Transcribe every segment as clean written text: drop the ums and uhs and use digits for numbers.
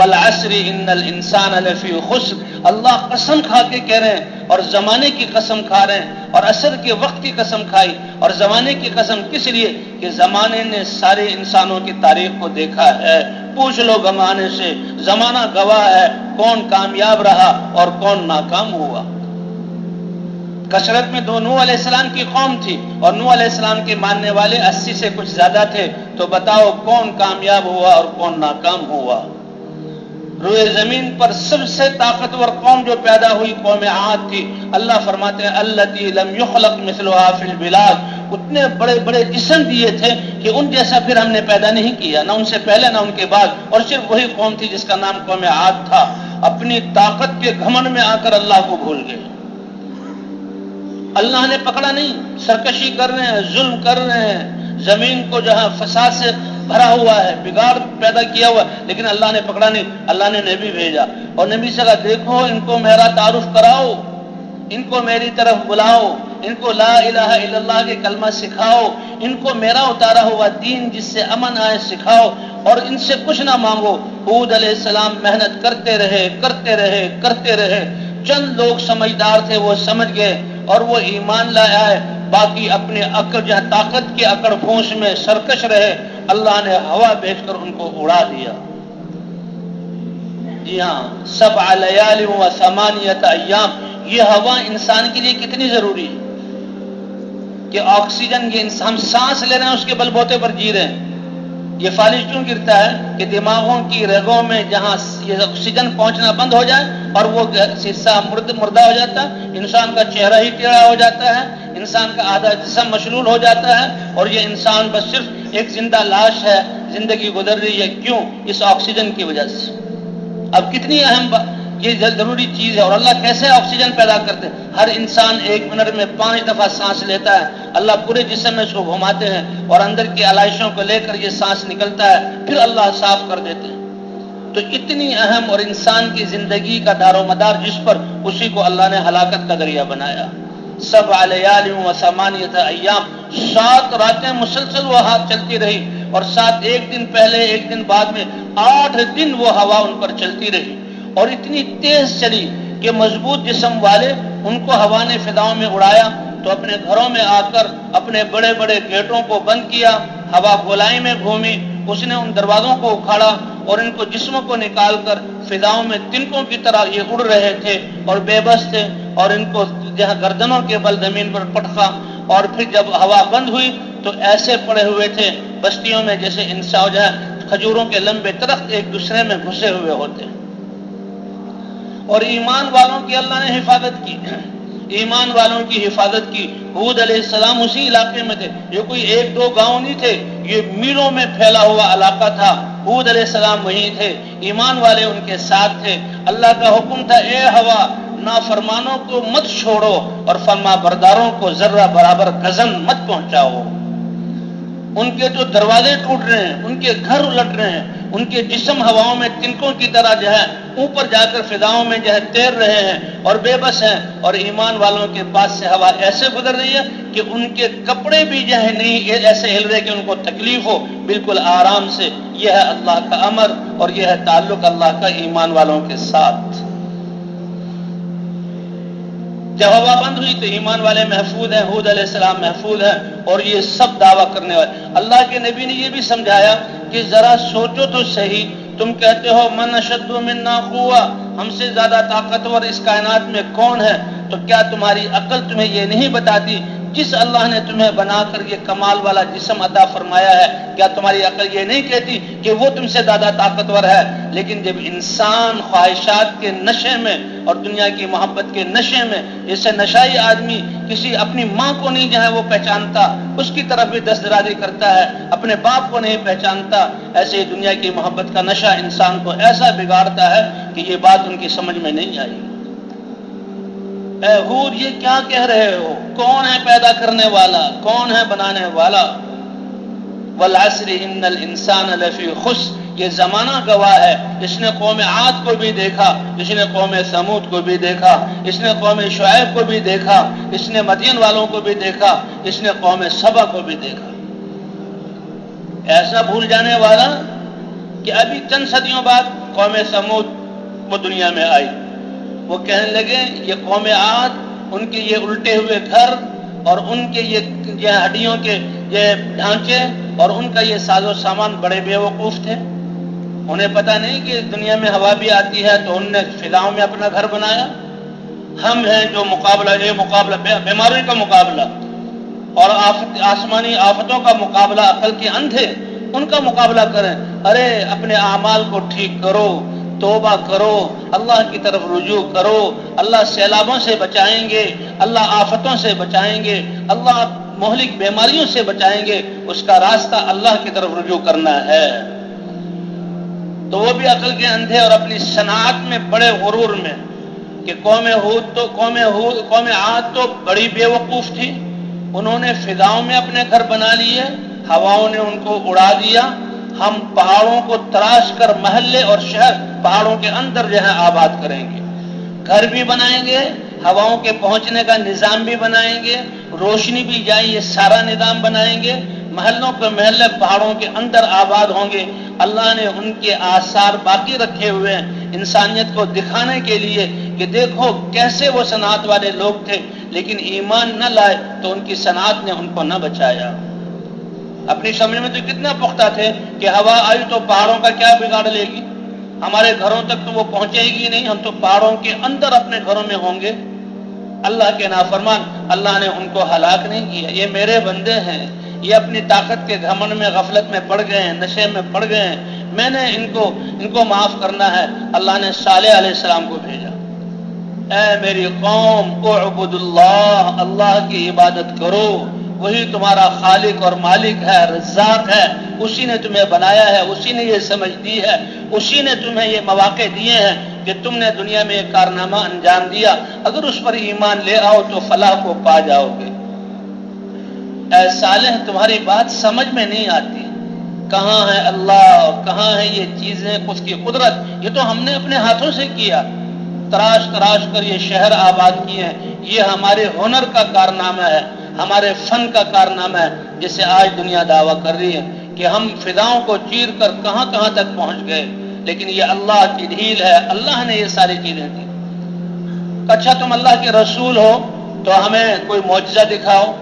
والعصر ان الانسان لفی خسر، اللہ قسم کھا کے کہہ رہے ہیں اور زمانے کی قسم کھا رہے ہیں اور عصر کے وقت کی قسم کھائی اور زمانے کی قسم کس لیے کہ زمانے نے سارے انسانوں کی تاریخ کو دیکھا ہے. پوچھ لو زمانے سے، زمانہ گواہ ہے کون کامیاب رہا اور کون ناکام ہوا. کثرت میں نوح علیہ السلام کی قوم تھی اور نوح علیہ السلام کے ماننے والے 80 سے کچھ زیادہ تھے، تو بتاؤ کون کامیاب ہوا اور کون ناکام ہوا. روئے زمین پر سب سے طاقتور قوم جو پیدا ہوئی قوم عاد تھی. اللہ فرماتے ہیں التی لم یخلق مثلها فی البلاد، اتنے بڑے بڑے جسم دیے تھے کہ ان جیسا پھر ہم نے پیدا نہیں کیا، نہ ان سے پہلے نہ ان کے بعد. اور صرف وہی قوم تھی جس کا نام قوم عاد تھا. اپنی طاقت کے گھمنڈ میں آ کر اللہ کو بھول گئے. اللہ نے پکڑا نہیں، سرکشی کر رہے ہیں، ظلم کر رہے ہیں، زمین کو جہاں فساد سے بھرا ہوا ہے، بگاڑ پیدا کیا ہوا، لیکن اللہ نے پکڑا نہیں. اللہ نے نبی بھیجا اور نبی سے کہا دیکھو ان کو میرا تعارف کراؤ، ان کو میری طرف بلاؤ، ان کو لا الہ الا اللہ کے کلمہ سکھاؤ، ان کو میرا اتارا ہوا دین جس سے امن آئے سکھاؤ اور ان سے کچھ نہ مانگو. ہود علیہ السلام محنت کرتے رہے کرتے رہے کرتے رہے. چند لوگ سمجھدار تھے، وہ سمجھ گئے اور وہ ایمان لائے آئے. باقی اپنے عقل جہاں طاقت کی اکڑ پھونس میں سرکش رہے. اللہ نے ہوا بھیج کر ان کو اڑا دیا. جی ہاں، 7 لیال و 8 ایام. یہ ہوا انسان کے لیے کتنی ضروری ہے کہ آکسیجن یہ ہم سانس لے رہے ہیں اس کے بل بوتے پر جی رہے ہیں. یہ فالج کیوں گرتا ہے کہ دماغوں کی رگوں میں جہاں یہ آکسیجن پہنچنا بند ہو جائے اور وہ حصہ مردہ ہو جاتا ہے، انسان کا چہرہ ہی ٹیڑھا ہو جاتا ہے، انسان کا آدھا جسم مشلول ہو جاتا ہے اور یہ انسان بس صرف ایک زندہ لاش ہے، زندگی گزر رہی ہے. کیوں؟ اس آکسیجن کی وجہ سے. اب کتنی اہم یہ ضروری چیز ہے. اور اللہ کیسے آکسیجن پیدا کرتے ہیں؟ ہر انسان 1 منٹ میں 5 دفعہ سانس لیتا ہے. اللہ پورے جسم میں اس کو گھماتے ہیں اور اندر کی علائشوں کو لے کر یہ سانس نکلتا ہے، پھر اللہ صاف کر دیتے ہیں. تو اتنی اہم اور انسان کی زندگی کا دار و مدار جس پر، اسی کو اللہ نے ہلاکت کا ذریعہ بنایا. 7 لیال و 8 ایام. 7 راتیں مسلسل وہ ہاتھ چلتی رہی اور 7 ایک دن پہلے ایک دن بعد میں 8 دن وہ ہوا ان پر چلتی رہی اور اتنی تیز چلی کہ مضبوط جسم والے ان کو ہوا نے فضاؤں میں اڑایا تو اپنے گھروں میں آ کر اپنے بڑے بڑے گیٹوں کو بند کیا. ہوا گولائی میں گھومی، اس نے ان دروازوں کو اکھاڑا اور ان کو جسموں کو نکال کر فضاؤں میں تنکوں کی طرح یہ اڑ رہے تھے اور بے بس تھے اور ان کو جہاں گردنوں کے بل زمین پر پٹکا. اور پھر جب ہوا بند ہوئی تو ایسے پڑے ہوئے تھے بستیوں میں جیسے انسان جہاں کھجوروں کے لمبے درخت ایک دوسرے میں گھسے ہوئے ہوتے. اور ایمان والوں کی اللہ نے حفاظت کی، ایمان والوں کی حفاظت کی. ہود علیہ السلام اسی علاقے میں تھے. یہ کوئی 1-2 گاؤں نہیں تھے، یہ میلوں میں پھیلا ہوا علاقہ تھا. ہود علیہ السلام وہیں تھے، ایمان والے ان کے ساتھ تھے. اللہ کا حکم تھا اے ہوا نافرمانوں کو مت چھوڑو اور فرما برداروں کو ذرہ برابر گزن مت پہنچاؤ. ان کے جو دروازے ٹوٹ رہے ہیں، ان کے گھر الٹ رہے ہیں، ان کے جسم ہواؤں میں تنکوں کی طرح جو ہے اوپر جا کر فضاؤں میں جو ہے تیر رہے ہیں اور بے بس ہیں. اور ایمان والوں کے پاس سے ہوا ایسے گزر رہی ہے کہ ان کے کپڑے بھی جو ہے نہیں ایسے ہل رہے کہ ان کو تکلیف ہو، بالکل آرام سے. یہ ہے اللہ کا امر اور یہ ہے تعلق اللہ کا ایمان والوں کے ساتھ. جب ہوا بند ہوئی تو ایمان والے محفوظ ہیں، ہود علیہ السلام محفوظ ہیں اور یہ سب دعویٰ کرنے والے. اللہ کے نبی نے یہ بھی سمجھایا کہ ذرا سوچو تو صحیح، تم کہتے ہو من اشد منا قوہ، ہم سے زیادہ طاقتور اس کائنات میں کون ہے؟ تو کیا تمہاری عقل تمہیں یہ نہیں بتاتی جس اللہ نے تمہیں بنا کر یہ کمال والا جسم عطا فرمایا ہے، کیا تمہاری عقل یہ نہیں کہتی کہ وہ تم سے زیادہ طاقتور ہے؟ لیکن جب انسان خواہشات کے نشے میں اور دنیا کی محبت کے نشے میں، جیسے نشائی آدمی کسی اپنی ماں کو نہیں جو ہے وہ پہچانتا، اس کی طرف بھی دست درازی کرتا ہے، اپنے باپ کو نہیں پہچانتا، ایسے ہی دنیا کی محبت کا نشہ انسان کو ایسا بگاڑتا ہے کہ یہ بات ان کی سمجھ میں نہیں آئی. اے ہود یہ کیا کہہ رہے ہو؟ کون ہے پیدا کرنے والا؟ کون ہے بنانے والا؟ والعصر ان الانسان لفی خسر. یہ زمانہ گواہ ہے. اس نے قوم عاد کو بھی دیکھا، اس نے قوم ثمود کو بھی دیکھا، اس نے قوم شعیب کو بھی دیکھا، اس نے مدین والوں کو بھی دیکھا، اس نے قوم سبا کو بھی دیکھا. ایسا بھول جانے والا کہ ابھی چند صدیوں بعد قوم سمود وہ دنیا میں آئی. وہ کہنے لگے یہ قوم عاد، ان کے یہ الٹے ہوئے گھر اور ان کے یہ ہڈیوں کے یہ ڈھانچے اور ان کا یہ ساز و سامان بڑے بیوقوف تھے. انہیں پتہ نہیں کہ دنیا میں ہوا بھی آتی ہے تو انہوں نے فضاؤں میں اپنا گھر بنایا. ہم ہیں جو مقابلہ بیماری کا مقابلہ اور آسمانی آفتوں کا مقابلہ عقل کے اندھے ان کا مقابلہ کریں. ارے اپنے اعمال کو ٹھیک کرو، توبہ کرو، اللہ کی طرف رجوع کرو. اللہ سیلابوں سے بچائیں گے، اللہ آفتوں سے بچائیں گے، اللہ مہلک بیماریوں سے بچائیں گے. اس کا راستہ اللہ کی طرف رجوع کرنا ہے. تو وہ بھی عقل کے اندھے اور اپنی صنعت میں بڑے غرور میں کہ قوم عاد تو بڑی بیوقوف تھی. انہوں نے فضاؤں میں اپنے گھر بنا لیے، ہواؤں نے ان کو اڑا دیا. ہم پہاڑوں کو تراش کر محلے اور شہر پہاڑوں کے اندر جو ہے آباد کریں گے، گھر بھی بنائیں گے، ہواؤں کے پہنچنے کا نظام بھی بنائیں گے، روشنی بھی جائے یہ سارا نظام بنائیں گے. محلوں کے محلے پہاڑوں کے اندر آباد ہوں گے. اللہ نے ان کے آثار باقی رکھے ہوئے ہیں انسانیت کو دکھانے کے لیے کہ دیکھو کیسے وہ صنعت والے لوگ تھے، لیکن ایمان نہ لائے تو ان کی صنعت نے ان کو نہ بچایا. اپنی سمجھ میں تو کتنا پختہ تھے کہ ہوا آئی تو پہاڑوں کا کیا بگاڑ لے گی، ہمارے گھروں تک تو وہ پہنچے گی نہیں، ہم تو پہاڑوں کے اندر اپنے گھروں میں ہوں گے. اللہ کے نافرمان، اللہ نے ان کو ہلاک نہیں کیا. یہ میرے بندے ہیں، یہ اپنی طاقت کے گھمنڈ میں غفلت میں پڑ گئے ہیں، نشے میں پڑ گئے ہیں، میں نے ان کو معاف کرنا ہے. اللہ نے صالح علیہ السلام کو بھیجا، اے میری قوم اعبد اللہ، اللہ کی عبادت کرو، وہی تمہارا خالق اور مالک ہے، رزاق ہے. اسی نے تمہیں بنایا ہے، اسی نے یہ سمجھ دی ہے، اسی نے تمہیں یہ مواقع دیے ہیں کہ تم نے دنیا میں ایک کارنامہ انجام دیا. اگر اس پر ایمان لے آؤ تو فلاح کو پا جاؤ گے. اے صالح تمہاری بات سمجھ میں نہیں آتی، کہاں ہے اللہ، کہاں ہے یہ چیزیں، اس کی قدرت. یہ تو ہم نے اپنے ہاتھوں سے کیا، تراش تراش کر یہ شہر آباد کیے ہیں. یہ ہمارے ہنر کا کارنامہ ہے، ہمارے فن کا کارنامہ ہے، جسے آج دنیا دعویٰ کر رہی ہے کہ ہم فضاؤں کو چیر کر کہاں کہاں تک پہنچ گئے. لیکن یہ اللہ کی ڈھیل ہے، اللہ نے یہ ساری چیزیں دی. اچھا تم اللہ کے رسول ہو تو ہمیں کوئی معجزہ دکھاؤ،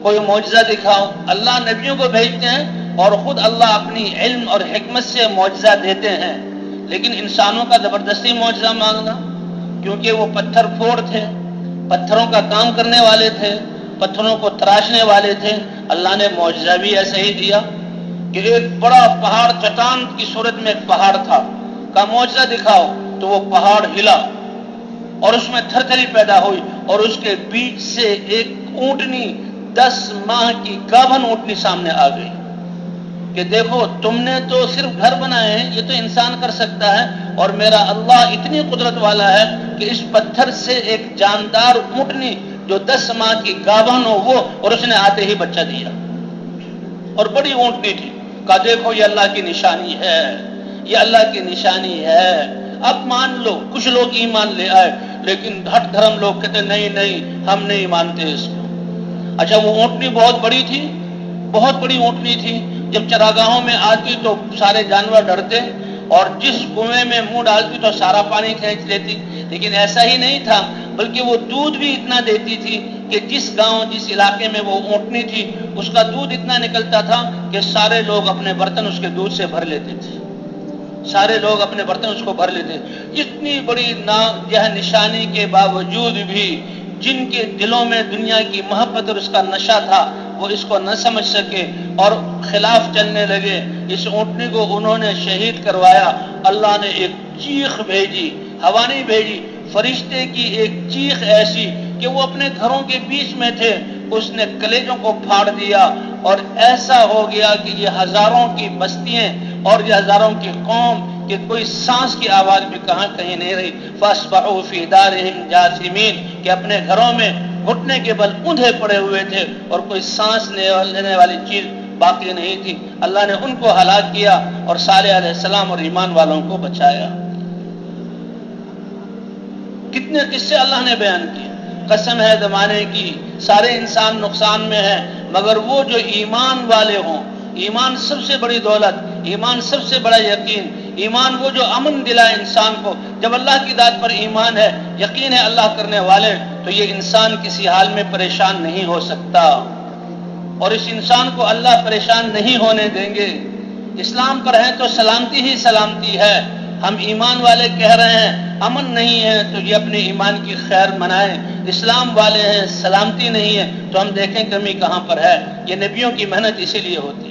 کوئی معجزہ دکھاؤ. اللہ نبیوں کو بھیجتے ہیں اور خود اللہ اپنی علم اور حکمت سے معجزہ دیتے ہیں. لیکن انسانوں کا زبردستی معجزہ مانگنا، کیونکہ وہ پتھر پھوڑ تھے، پتھروں کا کام کرنے والے تھے، پتھروں کو تراشنے والے تھے. اللہ نے معجزہ بھی ایسے ہی دیا کہ ایک بڑا پہاڑ، چٹان کی صورت میں ایک پہاڑ تھا، کا معجزہ دکھاؤ تو وہ پہاڑ ہلا اور اس میں تھر تھری پیدا ہوئی اور اس کے بیچ سے ایک اونٹنی، 10 ماہ کی گابھن اونٹنی سامنے آ گئی کہ دیکھو تم نے تو صرف گھر بنائے ہیں، یہ تو انسان کر سکتا ہے، اور میرا اللہ اتنی قدرت والا ہے کہ اس پتھر سے ایک جاندار اونٹنی جو 10 ماہ کی گابھن ہو وہ، اور اس نے آتے ہی بچہ دیا اور بڑی اونٹنی تھی. کہا دیکھو یہ اللہ کی نشانی ہے، یہ اللہ کی نشانی ہے. اب مان لو، کچھ لوگ ایمان لے آئے، لیکن ہٹ دھرم لوگ کہتے نہیں نہیں ہم نہیں مانتے اس کو. اچھا وہ اونٹنی بہت بڑی تھی، بہت بڑی اونٹنی تھی. جب چراگاہوں میں آتی تو سارے جانور ڈرتے اور جس کنویں میں منہ ڈالتی تو سارا پانی کھینچ لیتی. لیکن ایسا ہی نہیں تھا، بلکہ وہ دودھ بھی اتنا دیتی تھی کہ جس گاؤں جس علاقے میں وہ اونٹنی تھی اس کا دودھ اتنا نکلتا تھا کہ سارے لوگ اپنے برتن اس کے دودھ سے بھر لیتے تھے، سارے لوگ اپنے برتن اس کو بھر لیتے. اتنی بڑی نشانی کے باوجود بھی جن کے دلوں میں دنیا کی محبت اور اس کا نشہ تھا وہ اس کو نہ سمجھ سکے اور خلاف چلنے لگے. اس اونٹنی کو انہوں نے شہید کروایا. اللہ نے ایک چیخ بھیجی، ہوا نہیں بھیجی، فرشتے کی ایک چیخ ایسی کہ وہ اپنے گھروں کے بیچ میں تھے، اس نے کلیجوں کو پھاڑ دیا اور ایسا ہو گیا کہ یہ ہزاروں کی بستیاں اور یہ ہزاروں کی قوم کہ کوئی سانس کی آواز بھی کہیں نہیں رہی. فاصبحوا فی دارہم جاثمین، کہ اپنے گھروں میں گھٹنے کے بل اوندھے پڑے ہوئے تھے اور کوئی سانس لینے والی چیز باقی نہیں تھی. اللہ نے ان کو ہلاک کیا اور صالح علیہ السلام اور ایمان والوں کو بچایا. کتنے قصے اللہ نے بیان کیے. قسم ہے زمانے کی، سارے انسان نقصان میں ہیں، مگر وہ جو ایمان والے ہوں، ایمان سب سے بڑی دولت، ایمان سب سے بڑا یقین، ایمان وہ جو امن دلائے انسان کو. جب اللہ کی ذات پر ایمان ہے، یقین ہے اللہ کرنے والے، تو یہ انسان کسی حال میں پریشان نہیں ہو سکتا، اور اس انسان کو اللہ پریشان نہیں ہونے دیں گے. اسلام پر ہیں تو سلامتی ہی سلامتی ہے. ہم ایمان والے کہہ رہے ہیں امن نہیں ہے، تو یہ اپنے ایمان کی خیر منائیں. اسلام والے ہیں سلامتی نہیں ہے، تو ہم دیکھیں کمی کہاں پر ہے. یہ نبیوں کی محنت اسی لیے ہوتی ہے.